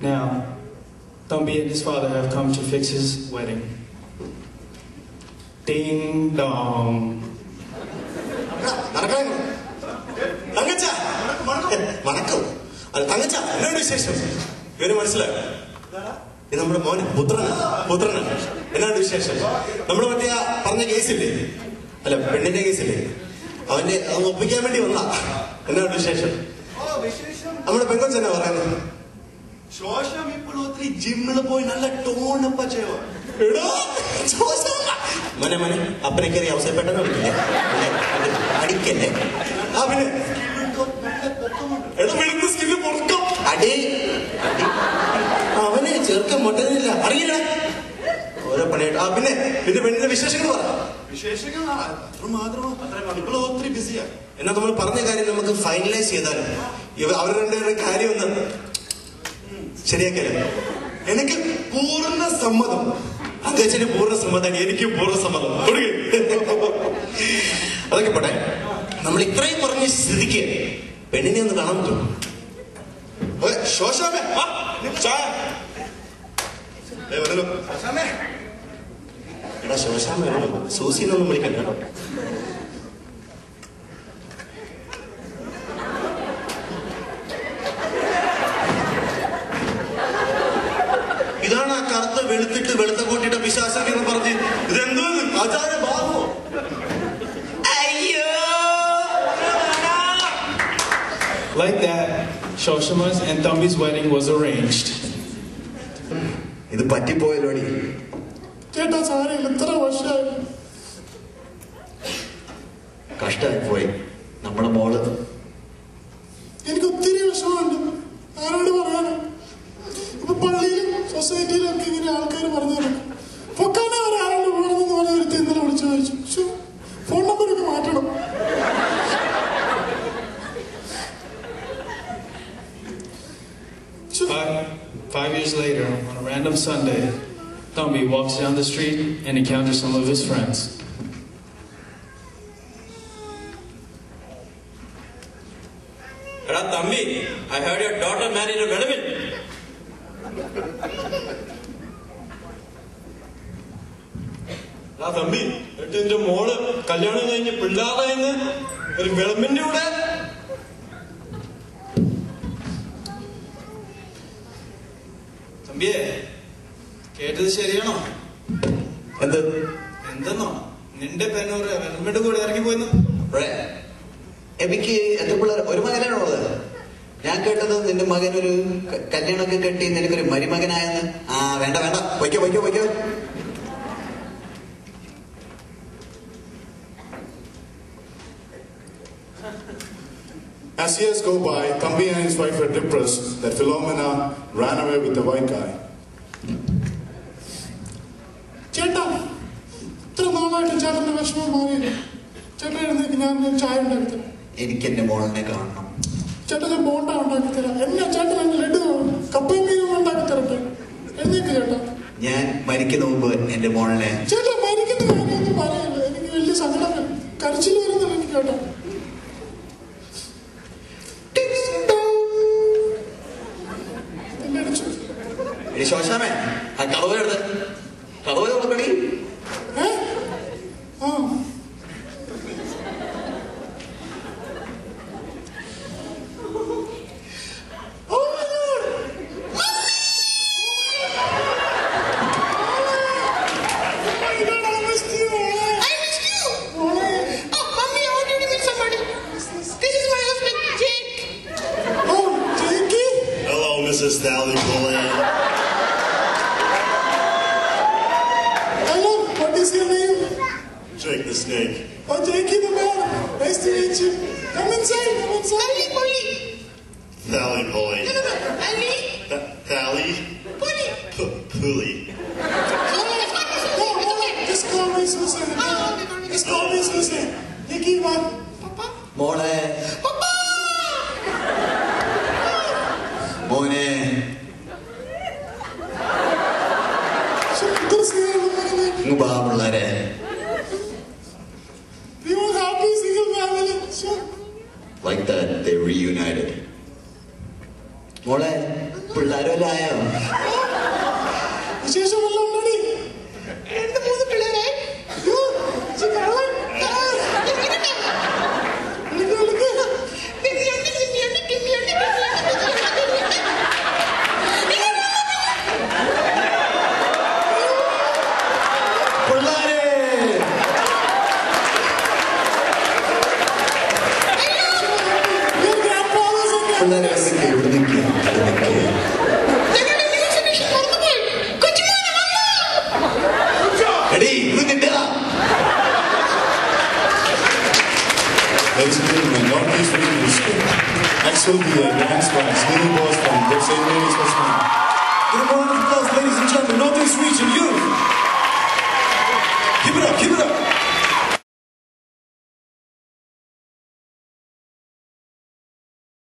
Now, Thambi and his father have come to fix his wedding. Ding dong. നമ്മുടെ മോന് പുത്രനാണ് എന്നാണ് വിശേഷം? നമ്മുടെ മറ്റേ പറഞ്ഞ കേസില്ലേ, അല്ല പെണ്ണിന്റെ കേസില്ലേ, അവന്റെ അത് ഒപ്പിക്കാൻ വേണ്ടി വന്നാ. എന്നാണ് വിശേഷം? നമ്മുടെ പെങ്കൊച്ചെന്നാ പറയുന്നത്? ശോഷം ഇപ്പോൾ ഒത്തിരി ജിമ്മിൽ പോയി നല്ല ടോണപ്പ ചെയ്യോ. മോനെ അപ്പനെ കയറി അവസരപ്പെട്ടെന്ന് വിളിക്കില്ലേ, അടിക്കല്ലേ? ആ പിന്നെ അടി അവനെ ചെറുക്കാൻ മുട്ടുന്നില്ല, അറിയില്ല ഓരോ പണിയായിട്ട്. ആ പിന്നെ പിന്നെ പെണ്ണിന്റെ വിശേഷങ്ങൾ പറ. വിശേഷങ്ങൾ ഇപ്പോൾ ഒത്തിരി ബിസിയാ. എന്നാ നമ്മൾ പറഞ്ഞ കാര്യം നമുക്ക് ഫൈനലൈസ് ചെയ്താലും അവർ രണ്ടുപേരുടെ കാര്യം ഒന്ന് ശരിയാക്കിയാലും എനിക്ക് പൂർണ്ണ സമ്മതം. അദ്ദേഹത്തിന് പൂർണ്ണ സമ്മതം, എനിക്ക് പൂർണ്ണ സമ്മതം. അതൊക്കെ പോട്ടെ, നമ്മൾ ഇത്രയും പറഞ്ഞ സ്ഥിതിക്ക് പെണ്ണിനെ ഒന്ന് കാണാൻ പറ്റും. എടാ ശോശാമ സൂസിനൊന്നും വിളിക്കണ്ട. ഇതാണ് ആ കറുത്ത വെളുത്തിട്ട് വെളുത്ത കൂട്ടിയുടെ പിശാചം എന്ന് പറഞ്ഞ് ഇതെന്തോ ആചാര ഭാവമോ? Like that, Shoshama's and Thambi's wedding was arranged. ഇത് പറ്റിപ്പോയല്ലോടി ചേട്ടാ. സാരമില്ല, ഇത്ര വർഷമായി. കഷ്ടമായി പോയി നമ്മുടെ മോള്. എനിക്ക് ഒത്തിരി വിഷമമുണ്ട്. ആരോട് പറയാനോ? ഇപ്പൊ പള്ളിയിലും സൊസൈറ്റിയിലും ഒക്കെ ഇങ്ങനെ ആൾക്കാർ പറഞ്ഞു തരും. പൊക്കാനെ ആരോട് പോകണമെന്ന് പറഞ്ഞൊരുത്തി ഇന്നലെ വിളിച്ചു ചോദിച്ചു. ഫോൺ നമ്പറൊക്കെ മാറ്റണം. Five years later, on a random Sunday, Thambi walks down the street and encounters some of his friends. Hello, Thambi. I heard your daughter married a Vedavan. Thambi, എന്റെ മോള് കല്യാണം കഴിഞ്ഞ് പിള്ളാറായിന്ന് ഒരു വെളമ്പിന്റെ കൂടെ. തമ്പിയെ, കേട്ടത് ശരിയാണോ? എന്തെന്നോ നിന്റെ പെണ്ണൂറ് വെളമ്പിന്റെ കൂടെ ഇറങ്ങി പോയെന്നോ? എനിക്ക് എന്റെ പിള്ളേർ ഒരു മകനാണുള്ളത്. ഞാൻ കേട്ടത് നിന്റെ മകനൊരു കല്യാണമൊക്കെ കെട്ടി നിനക്കൊരു മരുമകനായെന്ന്. ആ വേണ്ട വയ്ക്കോ. As years go by, Thambi and his wife are depressed that Philomena ran away with the white guy. ചേട്ടാ, ഇത്ര നാളായിട്ട് ചേട്ടന്റെ വിഷമം മാറിയില്ല. ചേട്ടൻ എഴുന്നേക്ക്, ഞാൻ ചായ ഉണ്ടാക്കി. എനിക്ക് എന്റെ മോളിനെ കാണണം. ചേട്ടൻ ഞാൻ ബോണ്ട ഉണ്ടാക്കി തരാം. എന്നാ ചേട്ടൻ എന്നെ ലഡു കപ്പയും മീനും ഉണ്ടാക്കി തരട്ടെ. എഴുന്നേക്ക് ചേട്ടാ. ഞാൻ മരിക്കുന്ന മുമ്പ് എന്റെ മോളിനെ. ചേട്ടാ, മരിക്കുന്ന കാര്യമൊന്നും പറയില്ല. എനിക്ക് വലിയ സങ്കടം, കരച്ചിൽ വരുന്നില്ല എനിക്ക് ചേട്ടാ. ശോശാമേ, ആ കടവരെടുത്ത് കടവരെ നോക്കണി. Hello, Mrs. Sally Pulley. Jake the snake. Oh, Jakey the man. Nice to meet you. Come inside. Sally Pulley. Ali. Sally? Pulley. No, just call me Susan. Just call me Susan. Jakey, man. Papa. മോളെ. Papa. മോനെ. ബാ പിള്ളേരെ. Like that, they reunited. മോളെ പിള്ളേരെല്ലാം ആയോ? വിശേഷം വല്ലതും ഉണ്ടോടി? 2-3 പിള്ളേരായി. Ladies and gentlemen, Northeast Region Axel the dance by Sneaky Boss from St. Mary's West Ham. Give a round of applause, ladies and gentlemen, Northeast Region youth. Keep it up, keep it up.